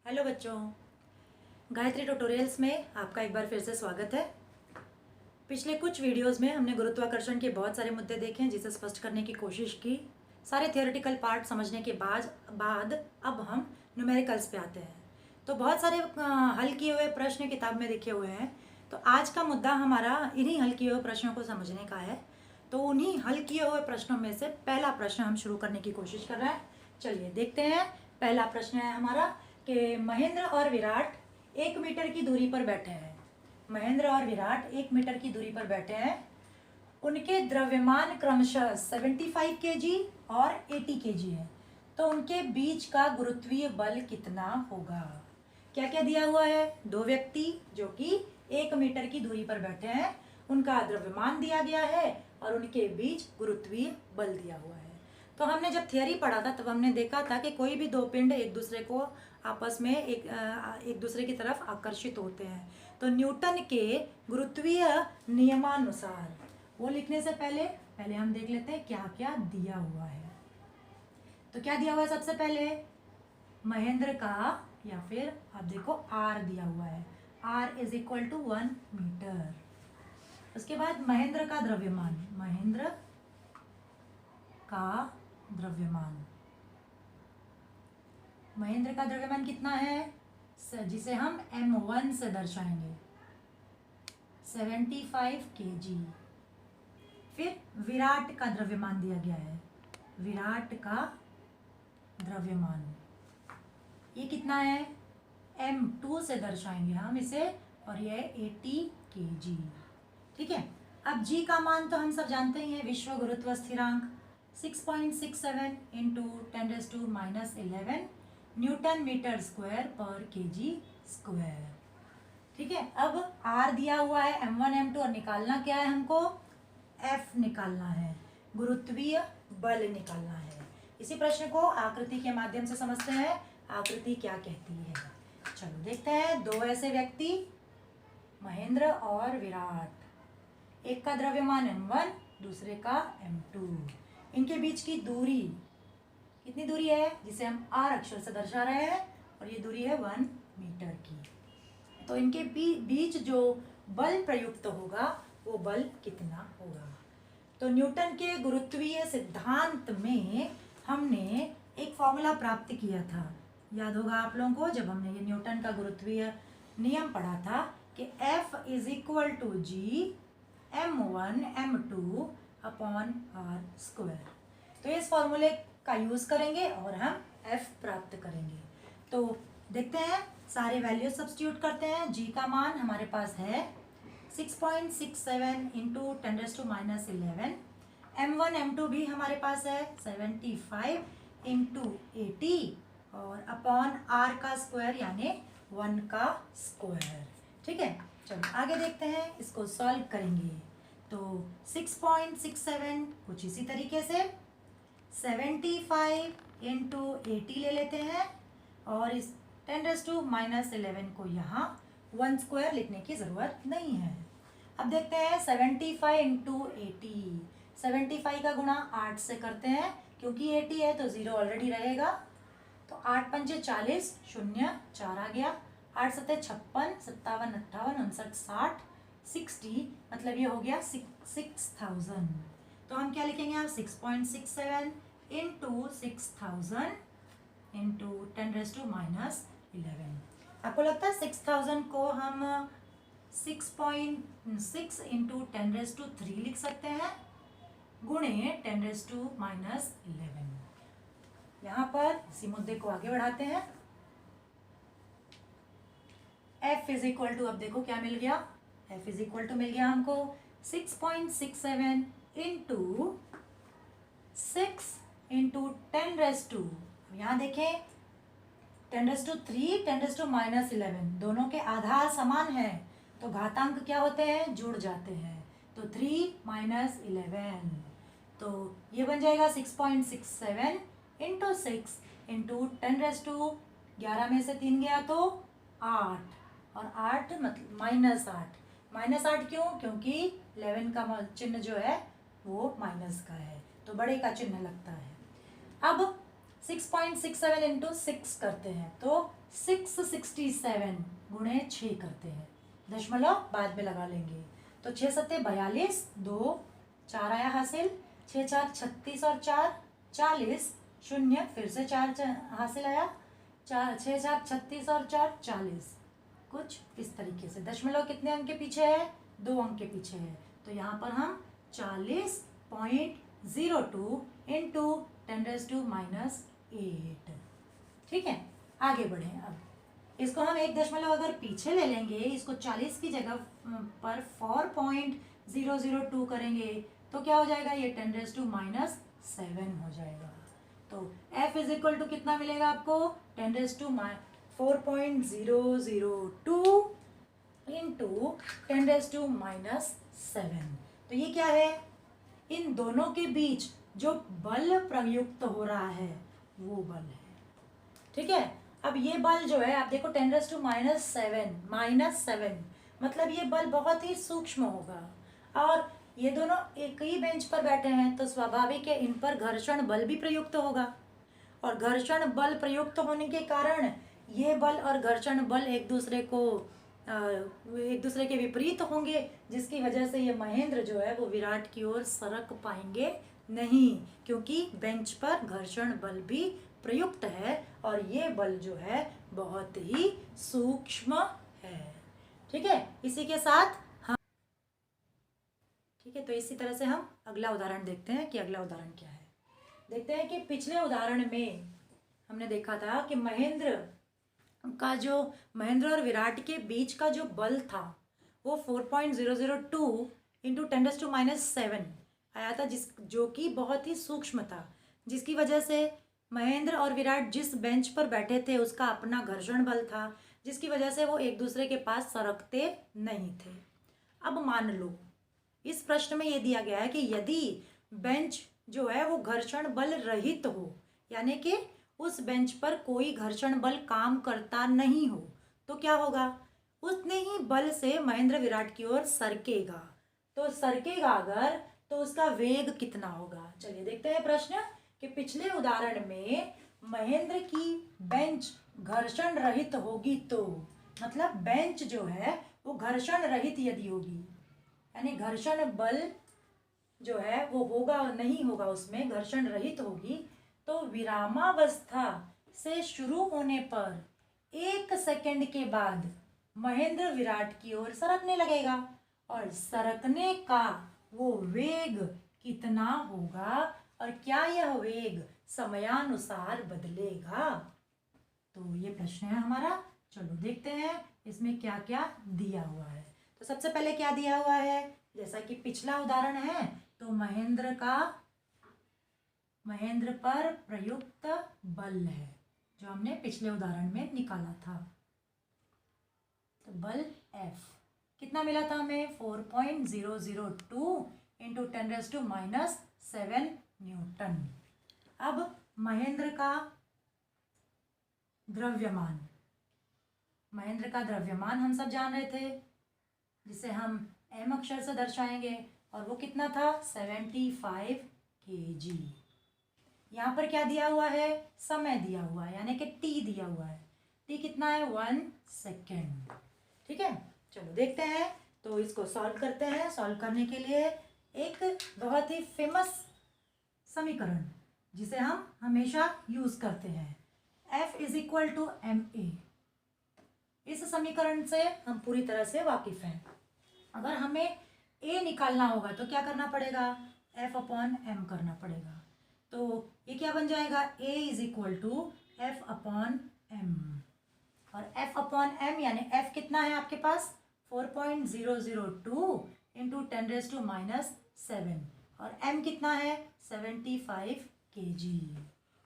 Hello बच्चों, Gayatri tutorials में आपका एक बार फिर से स्वागत है। पिछले कुछ वीडियोस में हमने गुरुत्वाकर्षण के बहुत सारे मुद्दे देखे हैं जिसे स्पष्ट करने की कोशिश की। सारे थियोरेटिकल पार्ट समझने के बाद अब हम न्यूमेरिकल्स पे आते हैं। तो बहुत सारे हल किए हुए प्रश्न किताब में लिखे हुए हैं। तो आज का मुद्दा हमारा इन्हीं हल किए हुए प्रश्नों को समझने का है। तो उन्हीं हल किए हुए प्रश्नों में से पहला प्रश्न हम शुरू करने की कोशिश कर रहे हैं। चलिए देखते हैं। पहला प्रश्न है हमारा कि महेंद्र और विराट 1 मीटर की दूरी पर बैठे हैं। महेंद्र और विराट 1 मीटर की दूरी पर बैठे हैं। उनके द्रव्यमान क्रमशः 75 केजी और 80 केजी है। तो उनके बीच का गुरुत्वीय बल कितना होगा? क्या क्या दिया हुआ है? दो व्यक्ति जो कि 1 मीटर की दूरी पर बैठे हैं, उनका द्रव्यमान दिया गया है और उनके बीच गुरुत्वीय बल दिया हुआ है। तो हमने जब थियरी पढ़ा था तब हमने देखा था कि कोई भी दो पिंड एक दूसरे को आपस में एक दूसरे की तरफ आकर्षित होते हैं। तो न्यूटन के गुरुत्वीय नियमानुसार वो लिखने से पहले हम देख लेते हैं क्या क्या दिया हुआ है। तो क्या दिया हुआ है? सबसे पहले महेंद्र का, या फिर आप देखो आर दिया हुआ है, R is equal to 1 metre. उसके बाद महेंद्र का द्रव्यमान, महेंद्र का द्रव्यमान, महेंद्र का द्रव्यमान कितना है जिसे हम m1 से दर्शाएंगे, 75 केजी। फिर विराट का द्रव्यमान दिया गया है, विराट का द्रव्यमान ये कितना है? m2 से दर्शाएंगे हम इसे, और ये 80 केजी। ठीक है। अब g का मान तो हम सब जानते ही हैं, विश्व गुरुत्व स्थिरांक 6.67 इंटू 10⁻⁻11 न्यूटन मीटर स्क्वायर पर केजी स्क्वायर। ठीक है। अब r दिया हुआ है, m1 m2, और निकालना क्या है हमको? f निकालना है, गुरुत्वीय बल निकालना है। इसी प्रश्न को आकृति के माध्यम से समझते हैं। आकृति क्या कहती है? चलो देखते हैं। दो ऐसे व्यक्ति, महेंद्र और विराट, एक का द्रव्यमान m1, दूसरे का m2। इनके बीच की दूरी कितनी दूरी है? जिसे हम r अक्षर से दर्शा रहे हैं, और ये दूरी है 1 मीटर की। तो इनके बीच जो बल प्रयुक्त होगा वो बल कितना होगा? तो न्यूटन के गुरुत्वीय सिद्धांत में हमने एक फॉर्मूला प्राप्त किया था, याद होगा आप लोगों को, जब हमने ये न्यूटन का गुरुत्वीय नियम पढ़ा था कि F is equal to G m1 m2 upon r square. तो इस फॉर्मूले का यूज करेंगे और हम F प्राप्त करेंगे। तो देखते हैं, सारे वैल्यू सब्स्टिट्यूट करते हैं। g का मान हमारे पास है 6.67 इंटू 10⁻⁻11, m1 m2 भी हमारे पास है 75 इंटू 80, और अपॉन r का स्क्वायर यानी 1 का स्क्वायर। ठीक है। चलो आगे देखते हैं, इसको सॉल्व करेंगे। तो 6.67 कुछ इसी तरीके से 75 इंटू 80 ले लेते हैं, और इस 10⁻⁻11 को यहाँ 1 स्क्वायर लिखने की ज़रूरत नहीं है। अब देखते हैं 75 इंटू 80, 75 का गुणा 8 से करते हैं, क्योंकि 80 है तो 0 ऑलरेडी रहेगा। तो 8 पंजे 40, 0 4 आ गया, 8 सत्ते 56, 57 58 59 60, 60, मतलब ये हो गया 6000। तो हम क्या लिखेंगे? आप 6.67 इंटू 6000 इंटू 10⁻⁻11। आपको लगता है 6000 को हम 6.6 इंटू 10⁻³ लिख सकते हैं, गुणे 10⁻⁻11। यहाँ पर इसी मुद्दे को आगे बढ़ाते हैं। F इज इक्वल टू, अब देखो क्या मिल गया? F इज इक्वल टू मिल गया हमको 6.67 इंटू 6 इंटू 10⁻²। यहाँ देखें 10⁻³ 10⁻⁻11 दोनों के आधार समान है, तो घातांक क्या होते हैं? जुड़ जाते हैं। तो 3 - 11, तो ये बन जाएगा 6.67 इंटू 6 इंटू 10⁻²। 11 में से 3 गया तो 8, और 8 मतलब -8। -8 क्यों? क्योंकि 11 का चिन्ह जो है वो माइनस का है, तो बड़े का चिन्ह लगता है। अब 6.67 इंटू 6 करते हैं तो 667 गुणे 6 करते हैं, दशमलव बाद में लगा लेंगे। तो 6 सत्ते 42, 2 4 आया हासिल, 6 4 36 और 4 40, 0 फिर से 4 हासिल आया, 6 4 36 और 4 40। कुछ इस तरीके से दशमलव कितने अंक के पीछे है, 2 अंक के पीछे है, तो यहाँ पर हम 40.02 इंटू 10⁻⁻8। ठीक है, आगे बढ़े। अब इसको हम 1 दशमलव अगर पीछे ले लेंगे, इसको 40 की जगह पर 4.002 करेंगे तो क्या हो जाएगा, ये 10⁻7 हो जाएगा। तो f इज इक्वल टू कितना मिलेगा आपको, 4.002 इंटू 10⁻7। तो ये क्या है, इन दोनों के बीच जो बल प्रयुक्त हो रहा है वो बल है। ठीक है, अब ये बल जो है आप देखो 10⁻7 मतलब ये बल बहुत ही सूक्ष्म होगा और ये दोनों एक ही बेंच पर बैठे हैं तो स्वाभाविक है इन पर घर्षण बल भी प्रयुक्त होगा और घर्षण बल प्रयुक्त होने के कारण ये बल और घर्षण बल एक दूसरे के विपरीत होंगे, जिसकी वजह से ये महेंद्र जो है वो विराट की ओर सरक पाएंगे नहीं, क्योंकि बेंच पर घर्षण बल भी प्रयुक्त है और ये बल जो है बहुत ही सूक्ष्म है। ठीक है, इसी के साथ हम ठीक है, तो इसी तरह से हम अगला उदाहरण देखते हैं कि अगला उदाहरण क्या है। देखते हैं कि पिछले उदाहरण में हमने देखा था कि महेंद्र और विराट के बीच का जो बल था वो 4.002 इंटू 10⁻7 आया था, जो कि बहुत ही सूक्ष्म था, जिसकी वजह से महेंद्र और विराट जिस बेंच पर बैठे थे उसका अपना घर्षण बल था, जिसकी वजह से वो एक दूसरे के पास सरकते नहीं थे। अब मान लो इस प्रश्न में ये दिया गया है कि यदि बेंच जो है वो घर्षण बल रहित हो, यानी कि उस बेंच पर कोई घर्षण बल काम करता नहीं हो, तो क्या होगा, उतने ही बल से महेंद्र विराट की ओर सरकेगा। तो सरकेगा अगर तो उसका वेग कितना होगा। चलिए देखते हैं प्रश्न कि पिछले उदाहरण में महेंद्र की बेंच घर्षण रहित होगी तो मतलब बेंच जो है वो घर्षण रहित यदि होगी, यानी घर्षण बल जो है वो होगा नहीं होगा, उसमें घर्षण रहित होगी, तो विरामावस्था से शुरू होने पर 1 सेकंड के बाद महेंद्र विराट की ओर सरकने लगेगा और सरकने का वो वेग कितना होगा और क्या यह वेग समयानुसार बदलेगा। तो ये प्रश्न है हमारा। चलो देखते हैं इसमें क्या क्या दिया हुआ है। तो सबसे पहले क्या दिया हुआ है, जैसा कि पिछला उदाहरण है तो महेंद्र पर प्रयुक्त बल है जो हमने पिछले उदाहरण में निकाला था। तो बल F कितना मिला था हमें, 4.002 इंटू 10⁻7 न्यूटन। अब महेंद्र का द्रव्यमान हम सब जान रहे थे, जिसे हम m अक्षर से दर्शाएंगे और वो कितना था 75 kg। यहाँ पर क्या दिया हुआ है, समय दिया हुआ है, यानी कि t दिया हुआ है। t कितना है, 1 सेकेंड। ठीक है, चलो देखते हैं। तो इसको सॉल्व करते हैं। सॉल्व करने के लिए एक बहुत ही फेमस समीकरण जिसे हम हमेशा यूज करते हैं, F is equal to ma। इस समीकरण से हम पूरी तरह से वाकिफ हैं। अगर हमें a निकालना होगा तो क्या करना पड़ेगा, F/m करना पड़ेगा। तो ये क्या बन जाएगा, a is equal to F/m और F/m यानी F कितना है आपके पास 4.002 इंटू 10⁻7 और m कितना है 75 kg।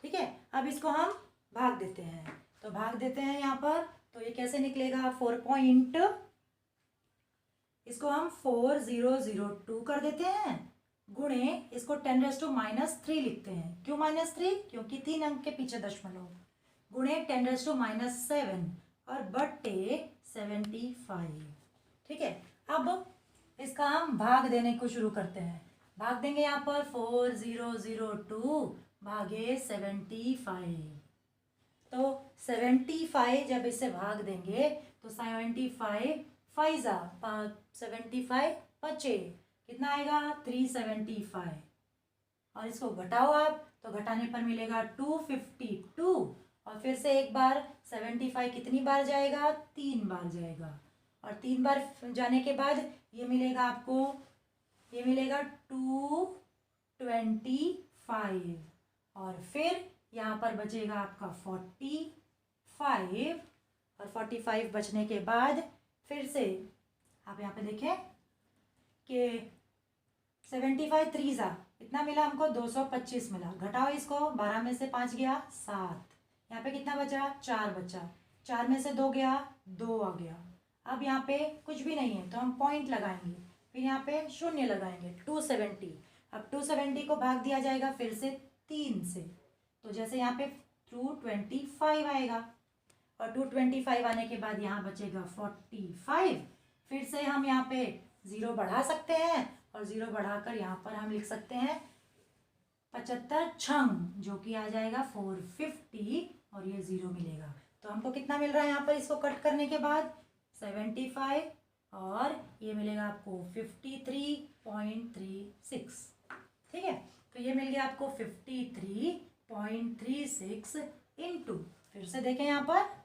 ठीक है, अब इसको हम भाग देते हैं। तो भाग देते हैं यहाँ पर, तो ये कैसे निकलेगा, इसको हम 4002 कर देते हैं गुणे इसको 10⁻³ लिखते हैं। क्यों -3, क्योंकि 3 अंक के पीछे दशमलव, गुणे 10⁻7 और बट्टे 75। ठीक है, अब इसका हम भाग देने को शुरू करते हैं। भाग देंगे यहाँ पर 4002 भागे 75। तो 75 जब इसे भाग देंगे तो 75 फाइजा 75 बचे, कितना आएगा 375। और इसको घटाओ आप तो घटाने पर मिलेगा 252। और फिर से एक बार 75 कितनी बार जाएगा, 3 बार जाएगा। और 3 बार जाने के बाद ये मिलेगा आपको, ये मिलेगा 225। और फिर यहाँ पर बचेगा आपका 45। और 45 बचने के बाद फिर से आप यहाँ पे देखें कि 75 3 इतना मिला हमको 225 मिला। घटाओ इसको, 12 में से 5 गया 7, यहाँ पे कितना बचा 4 बचा, 4 में से 2 गया 2 आ गया। अब यहाँ पे कुछ भी नहीं है तो हम पॉइंट लगाएंगे, फिर यहाँ पे शून्य लगाएंगे 270। अब 270 को भाग दिया जाएगा फिर से 3 से, तो जैसे यहाँ पे 225 आएगा। और 225 आने के बाद यहाँ बचेगा 45। फिर से हम यहाँ पे 0 बढ़ा सकते हैं और 0 बढ़ाकर यहाँ पर हम लिख सकते हैं 75 छंग, जो कि आ जाएगा 450 और ये 0 मिलेगा। तो हमको कितना मिल रहा है यहाँ पर इसको कट करने के बाद 75 और ये मिलेगा आपको 53.36। ठीक है, तो ये मिल गया आपको 53.36 इंटू, फिर से देखें यहाँ पर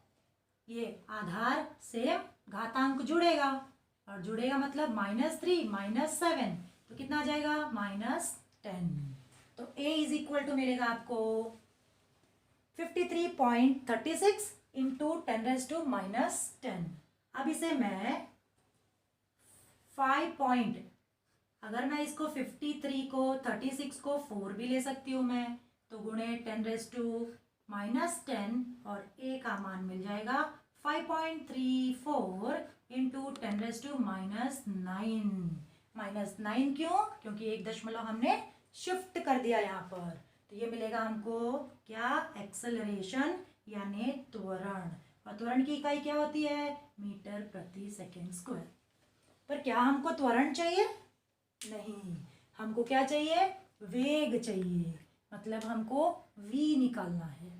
ये आधार से घातांक जुड़ेगा, और जुड़ेगा मतलब -3 -7 तो कितना आ जाएगा -10। तो a इज इक्वल टू मिलेगा आपको 53.36 इंटू 10⁻⁻10। अब इसे मैं 5 पॉइंट, अगर मैं इसको 53 को 36 को 4 भी ले सकती हूँ मैं, तो गुणे 10⁻10 और a का मान मिल जाएगा 5.34 इंटू 10⁻⁹ -9 क्यों, क्योंकि 1 दशमलव हमने शिफ्ट कर दिया यहाँ पर। तो ये मिलेगा हमको क्या, एक्सेलरेशन यानी त्वरण। और त्वरण की इकाई क्या होती है, मीटर प्रति सेकेंड स्क्वायर। पर क्या हमको त्वरण चाहिए, नहीं, हमको क्या चाहिए, वेग चाहिए, मतलब हमको v निकालना है।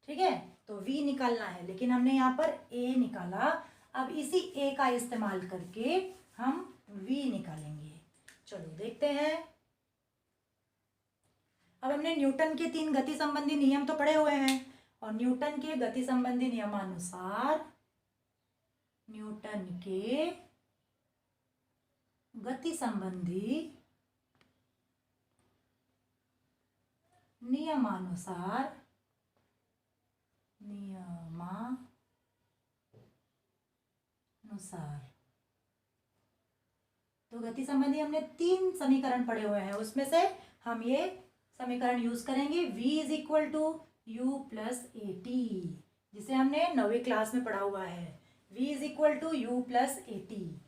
ठीक है, तो v निकालना है, लेकिन हमने यहाँ पर a निकाला। अब इसी a का इस्तेमाल करके हम v निकालेंगे। चलो देखते हैं। अब हमने न्यूटन के 3 गति संबंधी नियम तो पढ़े हुए हैं, और न्यूटन के गति संबंधी नियमानुसार, न्यूटन के गति संबंधी नियमानुसार तो गति संबंधी हमने 3 समीकरण पढ़े हुए हैं, उसमें से हम ये समीकरण यूज करेंगे। v is equal to U plus A T, जिसे हमने 9वीं क्लास में पढ़ा हुआ है। v is equal to U plus A T.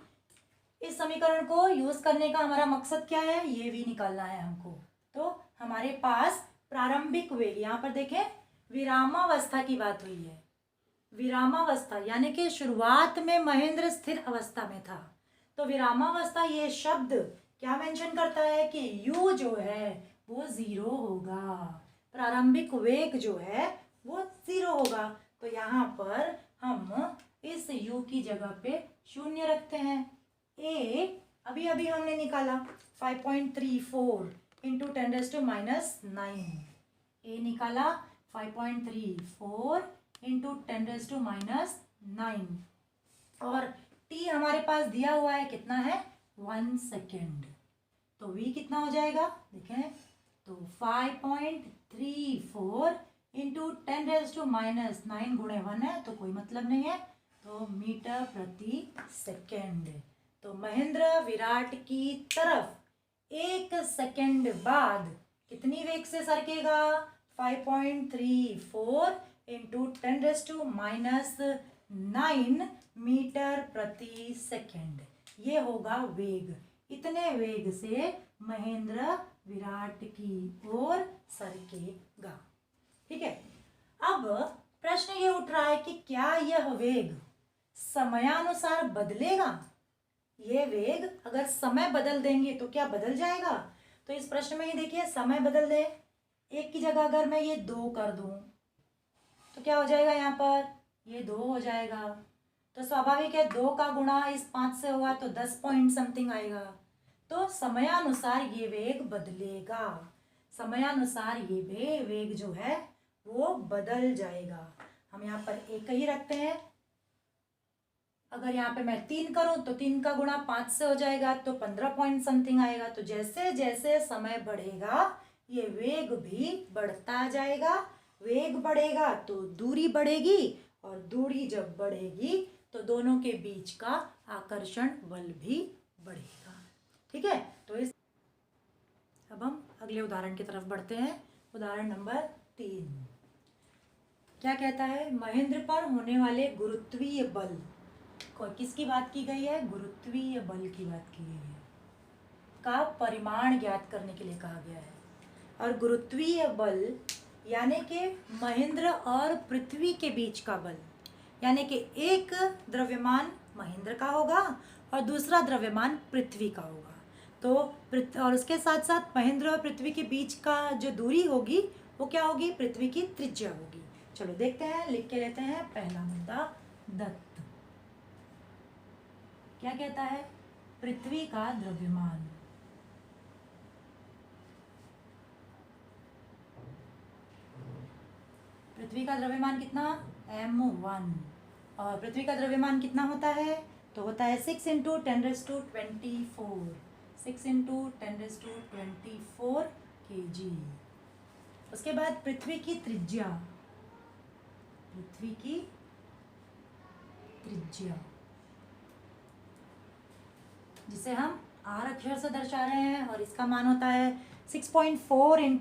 इस समीकरण को यूज करने का हमारा मकसद क्या है, ये v निकालना है हमको। तो हमारे पास प्रारंभिक वेग, यहाँ पर देखें विरामावस्था की बात हुई है। विरामावस्था यानी कि शुरुआत में महेंद्र स्थिर अवस्था में था। तो विरामावस्था ये शब्द क्या मेंशन करता है कि u जो है वो 0 होगा, प्रारंभिक वेग जो है वो 0 होगा। तो यहाँ पर हम इस u की जगह पे 0 रखते हैं। a अभी अभी हमने निकाला 5.34 इंटू 10⁻⁹ a निकाला 5.34 इंटू 10⁻⁹ और t हमारे पास दिया हुआ है कितना है, 1 सेकेंड। तो v कितना हो जाएगा, देखें तो 5.34 इंटू 10⁻⁹ गुणे 1 है तो कोई मतलब नहीं है, तो मीटर प्रति सेकेंड। तो महेंद्र विराट की तरफ 1 सेकेंड बाद कितनी वेग से सरकेगा, 5.34 इंटू 10⁻⁹ मीटर प्रति सेकेंड, ये होगा वेग। इतने वेग से महेंद्र विराट की ओर सरकेगा। ठीक है, अब प्रश्न ये उठ रहा है कि क्या यह वेग समयानुसार बदलेगा। ये वेग अगर समय बदल देंगे तो क्या बदल जाएगा। तो इस प्रश्न में ही देखिए समय बदल दे, 1 की जगह अगर मैं ये 2 कर दूं तो क्या हो जाएगा, यहाँ पर ये 2 हो जाएगा। तो स्वाभाविक है 2 का गुणा इस 5 से होगा तो 10 पॉइंट समथिंग आएगा। तो समयानुसार ये वेग बदलेगा, समयानुसार ये वेग जो है वो बदल जाएगा। हम यहाँ पर 1 ही रखते हैं। अगर यहाँ पे मैं 3 करूं तो 3 का गुणा 5 से हो जाएगा तो 15 पॉइंट समथिंग आएगा। तो जैसे जैसे समय बढ़ेगा ये वेग भी बढ़ता जाएगा। वेग बढ़ेगा तो दूरी बढ़ेगी, और दूरी जब बढ़ेगी तो दोनों के बीच का आकर्षण बल भी बढ़ेगा। ठीक है, तो अब हम अगले उदाहरण की तरफ बढ़ते हैं। उदाहरण नंबर 3 क्या कहता है, महेंद्र पर होने वाले गुरुत्वीय बल, किसकी बात की गई है, गुरुत्वीय बल की बात की गई है, का परिमाण ज्ञात करने के लिए कहा गया है। और गुरुत्वीय बल यानी कि महेंद्र और पृथ्वी के बीच का बल, यानी कि एक द्रव्यमान महेंद्र का होगा और दूसरा द्रव्यमान पृथ्वी का होगा। तो और उसके साथ साथ महेंद्र और पृथ्वी के बीच का जो दूरी होगी वो क्या होगी, पृथ्वी की त्रिज्या होगी। चलो देखते हैं, लिख के लेते हैं। पहला मुद्दा, दत्त क्या कहता है, पृथ्वी का द्रव्यमान, पृथ्वी का द्रव्यमान कितना, m1, और पृथ्वी का द्रव्यमान कितना होता है, तो होता है 6 × 10⁻²4, 6 × 10⁻²4 kg। उसके बाद पृथ्वी की त्रिज्या, पृथ्वी की त्रिज्या जिसे हम r अक्षर से दर्शा रहे हैं, और इसका मान होता है 6.4 ×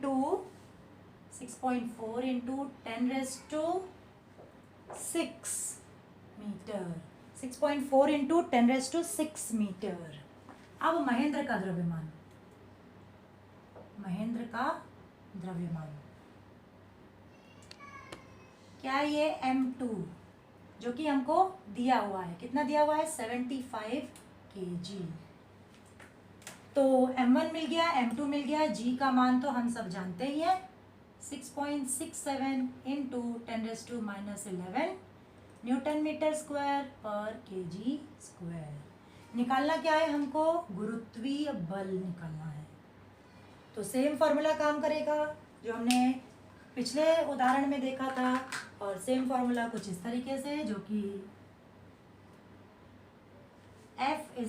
10⁻6 मीटर, 6.4 × 10⁻6 मीटर। अब महेंद्र का द्रव्यमान, महेंद्र का द्रव्यमान क्या है, ये m2 जो कि हमको दिया हुआ है, कितना दिया हुआ है, 75 kg। तो m1 मिल गया, m2 मिल गया, g का मान तो हम सब जानते ही हैं, 6.67 × 10⁻11 न्यूटन मीटर स्क्वायर पर kg स्क्वायर। निकालना क्या है हमको, गुरुत्वीय बल निकालना है। तो सेम फॉर्मूला काम करेगा जो हमने पिछले उदाहरण में देखा था, और सेम फॉर्मूला कुछ इस तरीके से, जो कि F =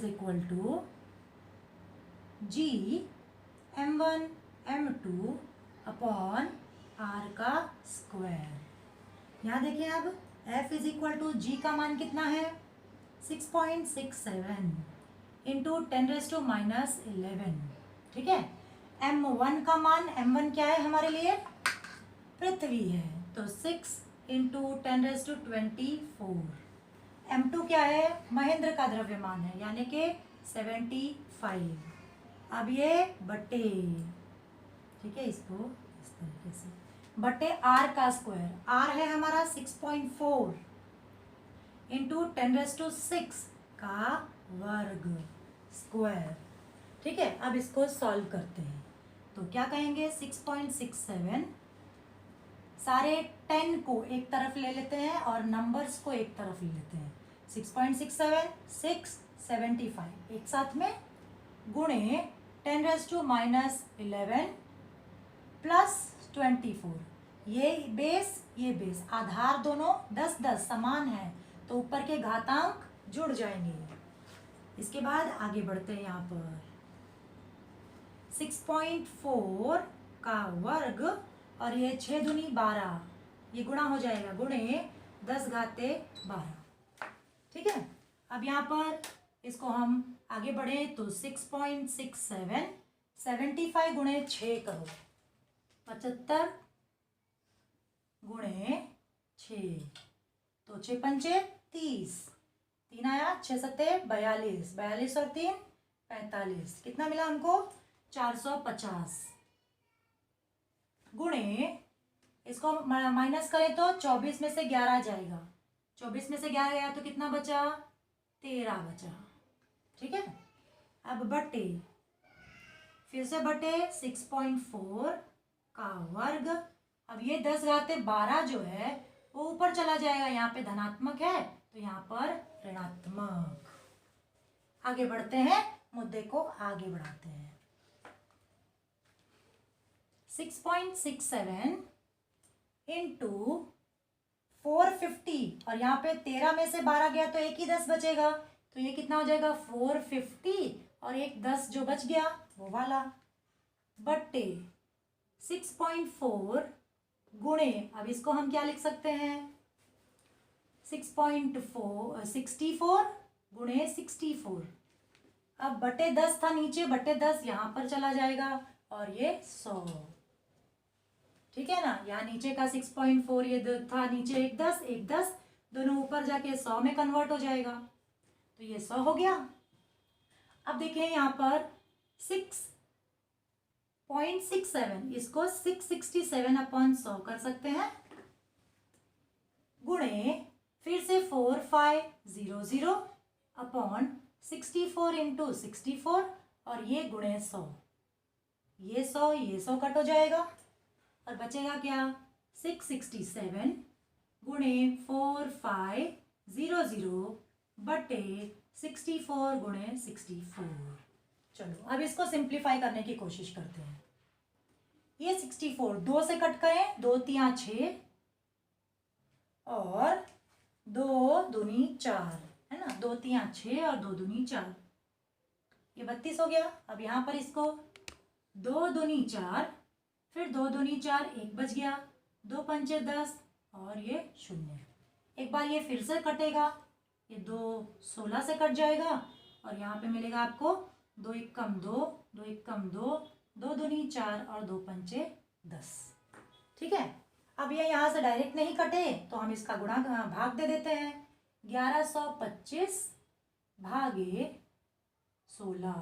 G m1 m2 upon r का स्क्वायर। यहाँ देखिए, अब F = G का मान कितना है, 6.67 × 10⁻11। ठीक है, m1 का मान, m1 क्या है हमारे लिए, पृथ्वी है, तो 6 × 10⁻24। m2 क्या है, महेंद्र का द्रव्यमान है, यानी कि 75। अब ये बटे, ठीक है, इसको इस तरीके से बटे r का स्क्वायर, r है हमारा 6.4 × 10⁻6 का वर्ग स्क्वायर। ठीक है, अब इसको सॉल्व करते हैं। तो क्या कहेंगे, 6.67, सारे 10 को एक तरफ ले लेते हैं और नंबर्स को एक तरफ ले लेते हैं। 6.67 675 एक साथ में गुणे 10⁻11 प्लस 24, ये बेस आधार दोनों 10-10 समान है, तो ऊपर के घातांक जुड़ जाएंगे। इसके बाद आगे बढ़ते हैं, यहाँ पर 6.4 का वर्ग और ये 6 दूनी 12, ये गुणा हो जाएगा, गुणे 10⁻12। ठीक है, अब यहाँ पर इसको हम आगे बढ़े तो 6.67 75 गुणे 6 करो, 75 गुणे 6, तो 6 पंचे 30, 3 आया, 6 सत्ते 42, 42 और 3 45, कितना मिला हमको, 450 गुणे, इसको माइनस करें तो 24 में से 11 जाएगा, 24 में से 11 गया तो कितना बचा, 13 बचा। ठीक है, अब बटे, फिर से बटे 6.4 का वर्ग। अब ये 10 घाते 12 जो है वो ऊपर चला जाएगा, यहाँ पे धनात्मक है तो यहाँ पर ऋणात्मक। आगे बढ़ते हैं, मुद्दे को आगे बढ़ाते हैं। 6.67 इंटू 450 और यहाँ पे 13 में से 12 गया तो एक ही 10 बचेगा, तो ये कितना हो जाएगा 450 और एक 10 जो बच गया वो वाला बट्टे 6.4 गुणे, अब इसको हम क्या लिख सकते हैं 64 गुणे 64। अब बटे 10 था नीचे, बटे 10 यहाँ पर चला जाएगा और ये 100, ठीक है ना। यहाँ नीचे का 6.4 ये था नीचे एक 10 दोनों ऊपर जाके 100 में कन्वर्ट हो जाएगा, तो ये 100 हो गया। अब देखिए यहाँ पर 6.67 इसको 667/100 कर सकते हैं, गुणे फिर से 4500 अपॉन 64 इंटू 64 और ये गुणे 100, ये 100 कट हो जाएगा और बचेगा क्या 667 गुणे 4500 बटे 64 गुणे 64। चलो अब इसको सिंप्लीफाई करने की कोशिश करते हैं। ये 64 2 से कट करें, 2 तिया 6 और 2 दूनी 4 है ना, 2 तिया 6 और 2 दूनी 4, ये 32 हो गया। अब यहाँ पर इसको 2 दूनी 4 फिर 2 दूनी 4 एक बच गया, 2 पंचे 10 और ये 0। एक बार ये फिर से कटेगा, ये 2 16 से कट जाएगा और यहाँ पे मिलेगा आपको 2 एक कम 2, 2 एक कम 2, 2 दूनी 4 और 2 पंचे 10, ठीक है। अब ये यहाँ से डायरेक्ट नहीं कटे तो हम इसका गुणा भाग दे देते हैं, 1125 भागे 16,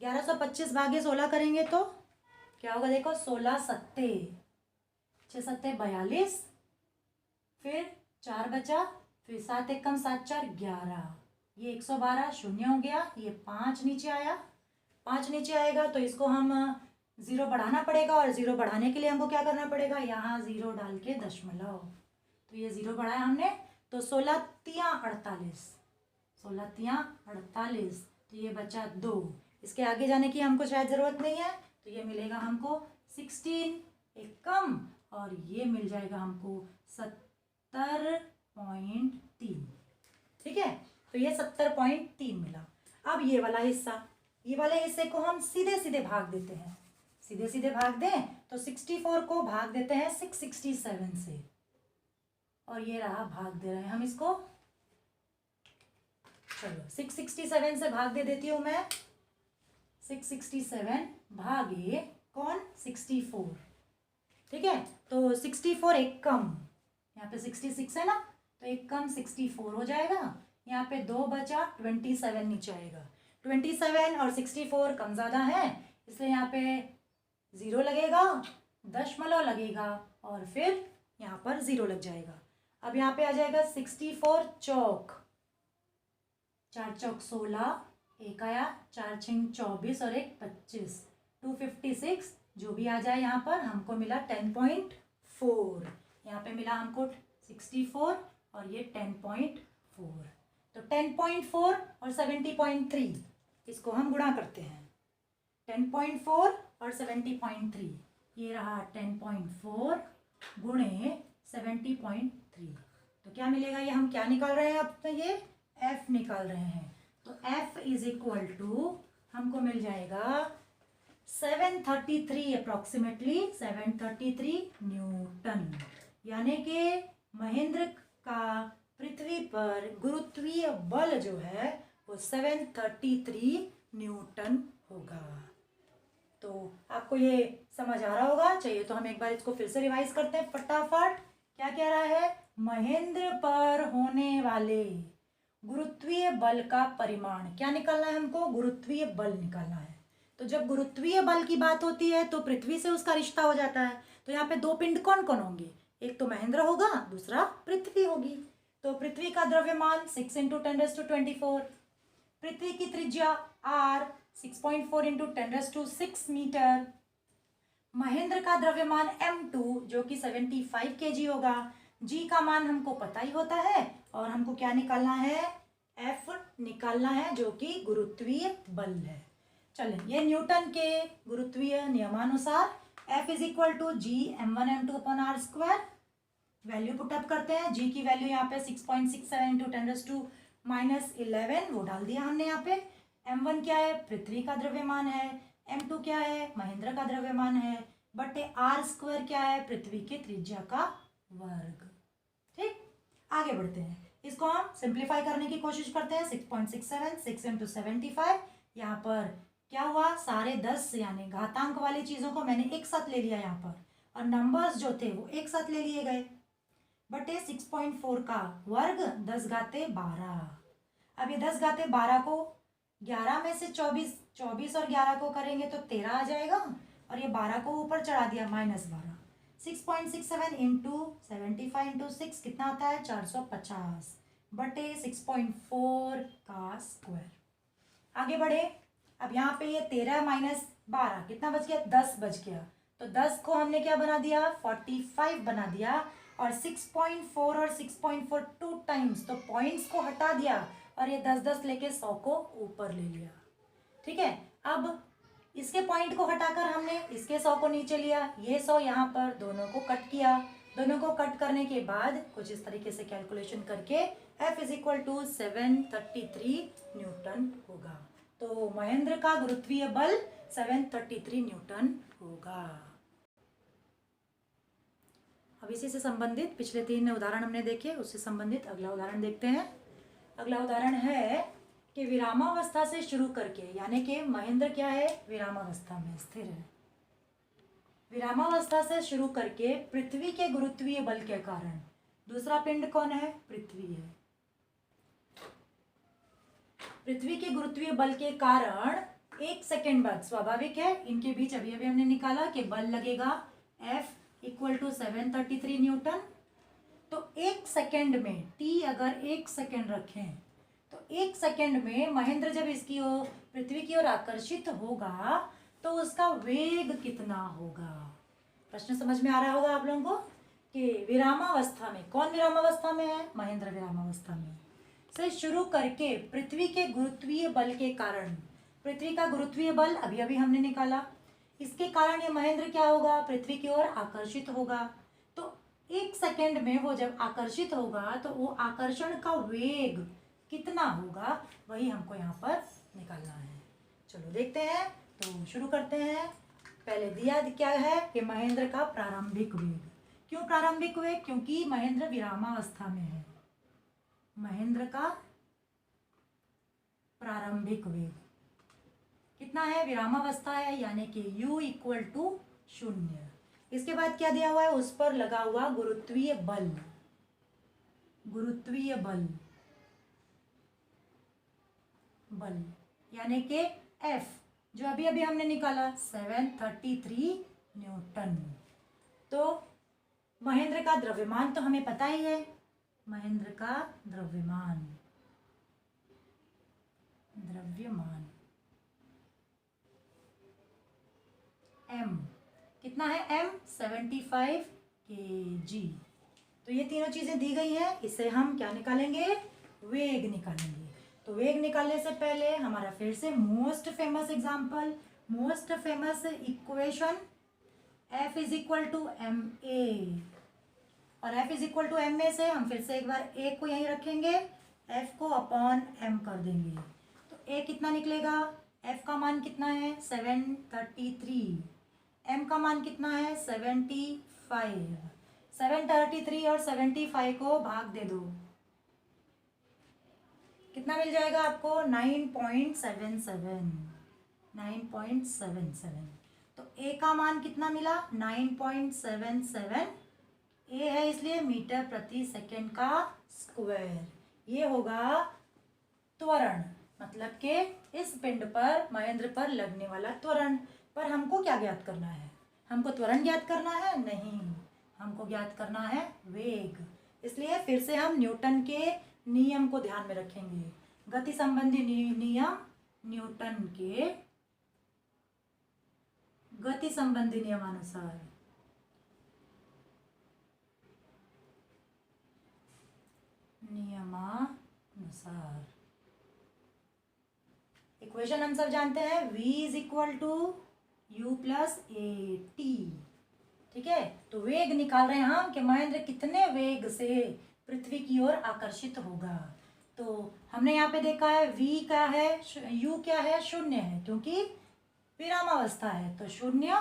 1125 भागे 16 करेंगे तो क्या होगा देखो 16 सत्ते 6 सत्ते 42, फिर 4 बचा, फिर 7 एक कम 7 4 11, ये 112 शून्य हो गया, ये 5 नीचे आया, 5 नीचे आएगा तो इसको हम 0 बढ़ाना पड़ेगा और 0 बढ़ाने के लिए हमको क्या करना पड़ेगा, यहाँ 0 डाल के दशमलव, तो ये 0 बढ़ाया हमने तो 16 तिया 48, 16 तिया 48, तो ये बचा 2, इसके आगे जाने की हमको शायद ज़रूरत नहीं है, तो ये मिलेगा हमको 16 एक कम और ये मिल जाएगा हमको 70.3, ठीक है। तो ये 70.3 मिला। अब ये वाला हिस्सा, ये वाले हिस्से को हम सीधे सीधे भाग देते हैं, सीधे सीधे भाग दें तो 64 को भाग देते हैं 667 से और ये रहा भाग दे रहे हैं हम इसको, चलो 667 से भाग दे देती हूँ मैं, 667 भागे कौन 64, ठीक है। तो 64 एक कम, यहाँ पे 66 है ना तो एक कम 64 हो जाएगा, यहाँ पे 2 बचा 27 नीचे आएगा, 27 और 64 कम ज़्यादा है इसलिए यहाँ पे 0 लगेगा, दशमलव लगेगा और फिर यहाँ पर 0 लग जाएगा। अब यहाँ पे आ जाएगा 64 चौक, 4 चौक 16, एक आया, 4 छिंग 24 और एक 25, 256 जो भी आ जाए यहाँ पर हमको मिला 10.4, यहाँ पे मिला हमको 64 और ये 10.4, तो 10.4 और 70.3 इसको हम गुणा करते हैं, 10.4 और 70.3, ये रहा 10.4 गुणे 70.3, तो क्या मिलेगा, ये हम क्या निकाल रहे हैं अब, तो ये f निकाल रहे हैं, तो f इज इक्वल टू हमको मिल जाएगा 733 अप्रॉक्सीमेटली 733 न्यूटन, यानी कि महेंद्र का पृथ्वी पर गुरुत्वीय बल जो है वो 733 न्यूटन होगा। तो आपको ये समझ आ रहा होगा, चाहिए तो हम एक बार इसको फिर से रिवाइज करते हैं फटाफट। क्या कह रहा है, महेंद्र पर होने वाले गुरुत्वीय बल का परिमाण क्या निकालना है हमको, गुरुत्वीय बल निकालना है। तो जब गुरुत्वीय बल की बात होती है तो पृथ्वी से उसका रिश्ता हो जाता है, तो यहाँ पे 2 पिंड कौन कौन होंगे, एक तो महेंद्र होगा, दूसरा पृथ्वी होगी। तो पृथ्वी का द्रव्यमान 6 × 10⁻²4, पृथ्वी की त्रिज्या r 6.4 × 10⁻6 मीटर, महेंद्र का द्रव्यमान m2 जो कि 75 kg होगा। g का मान हमको पता ही होता है और हमको क्या निकालना है, F निकालना है जो कि गुरुत्वीय बल है। चलिए, ये न्यूटन के गुरुत्वीय नियमानुसार F is equal to G m1m2 upon R square. Value put up करते हैं। g की वैल्यू यहाँ पे 6.67 इंटू 10⁻⁻11 वो डाल दिया हमने यहाँ पे। m1 क्या है, पृथ्वी का द्रव्यमान है। m2 क्या है, महेंद्र का द्रव्यमान है। बटे आर स्क्वायर क्या है, पृथ्वी के त्रिज्या का वर्ग। ठीक, आगे बढ़ते हैं। इसको हम सिंप्लीफाई करने की कोशिश करते हैं। 6.67 6 इंटू 75, यहाँ पर क्या हुआ, सारे 10 यानी घातांक वाली चीजों को मैंने एक साथ ले लिया यहाँ पर, और नंबर्स जो थे वो एक साथ ले लिए गए। बटे 6.4 का वर्ग 10 घाते 12। अब ये 10 घाते 12 को 11 में से 24 और 11 को करेंगे तो 13 आ जाएगा, और ये 12 को ऊपर चढ़ा दिया -12। 6.67 इंटू 75 इंटू 6 कितना आता है, 450 बटे 6.4 का स्क्वायर। आगे बढ़े। अब यहाँ पे ये 13 माइनस 12 कितना बच गया, 10 बच गया। तो 10 को हमने क्या बना दिया, 45 बना दिया, और 6.4 और 6.4 2 टाइम्स, तो पॉइंट्स को हटा दिया और ये 10-10 लेके 100 को ऊपर ले लिया। ठीक है, अब इसके पॉइंट को हटाकर हमने इसके 100 को नीचे लिया, ये 100 यहाँ पर, दोनों को कट किया। दोनों को कट करने के बाद कुछ इस तरीके से कैलकुलेशन करके F is equal to 733 newton होगा। तो महेंद्र का गुरुत्वीय बल 733 न्यूटन होगा। अब इसी से संबंधित पिछले 3 उदाहरण हमने देखे, उससे संबंधित अगला उदाहरण देखते हैं। अगला उदाहरण है कि विरामावस्था से शुरू करके, यानी कि महेंद्र क्या है, विरामावस्था में स्थिर है। विरामावस्था से शुरू करके पृथ्वी के गुरुत्वीय बल के कारण, दूसरा पिंड कौन है, पृथ्वी है। पृथ्वी के गुरुत्वीय बल के कारण 1 सेकेंड बाद, स्वाभाविक है इनके बीच अभी अभी हमने निकाला कि बल लगेगा F इक्वल टू 733 न्यूटन। तो 1 सेकेंड में, t अगर 1 सेकेंड रखें तो 1 सेकेंड में महेंद्र जब इसकी ओर, पृथ्वी की ओर आकर्षित होगा तो उसका वेग कितना होगा। प्रश्न समझ में आ रहा होगा आप लोगों को कि विरामावस्था में, कौन विरामावस्था में है, महेंद्र विरामावस्था में से शुरू करके पृथ्वी के गुरुत्वीय बल के कारण, पृथ्वी का गुरुत्वीय बल अभी अभी हमने निकाला, इसके कारण ये महेंद्र क्या होगा, पृथ्वी की ओर आकर्षित होगा। तो 1 सेकेंड में वो जब आकर्षित होगा तो वो आकर्षण का वेग कितना होगा, वही हमको यहाँ पर निकालना है। चलो देखते हैं, तो शुरू करते हैं। पहले दिया क्या है कि महेंद्र का प्रारंभिक वेग। क्यों प्रारंभिक वेग, क्योंकि महेंद्र विरामावस्था में है। महेंद्र का प्रारंभिक वेग कितना है, विरामावस्था है, यानी कि u इक्वल टू 0। इसके बाद क्या दिया हुआ है, उस पर लगा हुआ गुरुत्वीय बल, गुरुत्वीय बल बल यानी कि F जो अभी अभी हमने निकाला 733 न्यूटन। तो महेंद्र का द्रव्यमान तो हमें पता ही है, महेंद्र का द्रव्यमान, द्रव्यमान m कितना है, m 75 kg। तो ये तीनों चीजें दी गई हैं, इससे हम क्या निकालेंगे, वेग निकालेंगे। तो वेग निकालने से पहले हमारा फिर से most famous example, most famous equation F is equal to M A, और F is equal to M A से हम फिर से एक बार A को यहीं रखेंगे, F को अपॉन M कर देंगे। तो A कितना निकलेगा, F का मान कितना है 733, M का मान कितना है 75। 733 और 75 को भाग दे दो, कितना मिल जाएगा आपको 9.77, 9.77। तो A का मान कितना मिला 9.77, A है इसलिए मीटर प्रति सेकेंड का स्क्वायर। ये होगा त्वरण, मतलब कि इस पिंड पर, महेंद्र पर लगने वाला त्वरण। पर हमको क्या ज्ञात करना है, हमको त्वरण ज्ञात करना है, नहीं, हमको ज्ञात करना है वेग। इसलिए फिर से हम न्यूटन के नियम को ध्यान में रखेंगे, गति संबंधी नियम, न्यूटन के गति संबंधी नियमानुसार। नियमानुसार इक्वेशन हम सब जानते हैं, v is equal to U plus A T. ठीक है, तो वेग निकाल रहे हैं हम कि महेंद्र कितने वेग से पृथ्वी की ओर आकर्षित होगा। तो हमने यहाँ पे देखा है v क्या है, u क्या है, शून्य है क्योंकि विरामावस्था है, तो शून्य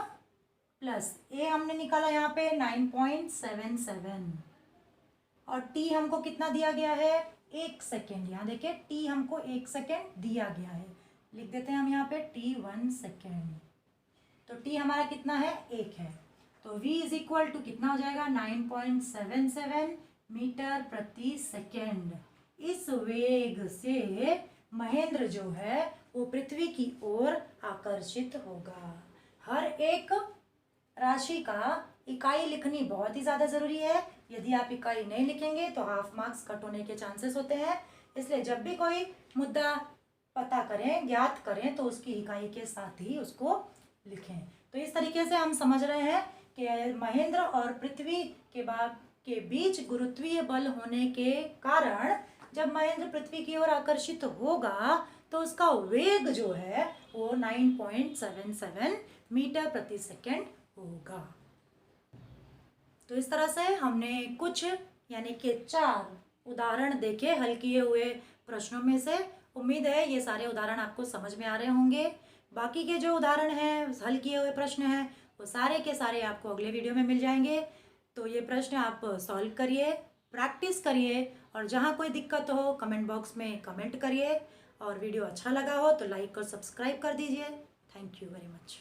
प्लस a हमने निकाला यहाँ पे 9.77 और t हमको कितना दिया गया है, 1 सेकेंड। यहाँ देखिए t हमको 1 सेकेंड दिया गया है, लिख देते हैं हम यहाँ पे t 1 सेकेंड। तो t हमारा कितना है, 1 है। तो v इज इक्वल टू कितना हो जाएगा, 9.77 मीटर प्रति सेकेंड। इस वेग से महेंद्र जो है वो पृथ्वी की ओर आकर्षित होगा। हर एक राशि का इकाई लिखनी बहुत ही ज़्यादा ज़रूरी है। यदि आप इकाई नहीं लिखेंगे तो हाफ मार्क्स कट होने के चांसेस होते हैं। इसलिए जब भी कोई मुद्दा पता करें, ज्ञात करें, तो उसकी इकाई के साथ ही उसको लिखें। तो इस तरीके से हम समझ रहे हैं कि महेंद्र और पृथ्वी के बीच गुरुत्वीय बल होने के कारण जब महेंद्र पृथ्वी की ओर आकर्षित होगा तो उसका वेग जो है वो 9.77 मीटर प्रति सेकेंड होगा। तो इस तरह से हमने कुछ यानी कि 4 उदाहरण देखे हल किए हुए प्रश्नों में से। उम्मीद है ये सारे उदाहरण आपको समझ में आ रहे होंगे। बाकी के जो उदाहरण हैं, हल किए हुए प्रश्न हैं, वो सारे के सारे आपको अगले वीडियो में मिल जाएंगे। तो ये प्रश्न आप सॉल्व करिए, प्रैक्टिस करिए और जहाँ कोई दिक्कत हो कमेंट बॉक्स में कमेंट करिए। और वीडियो अच्छा लगा हो तो लाइक और सब्सक्राइब कर दीजिए। Thank you very much.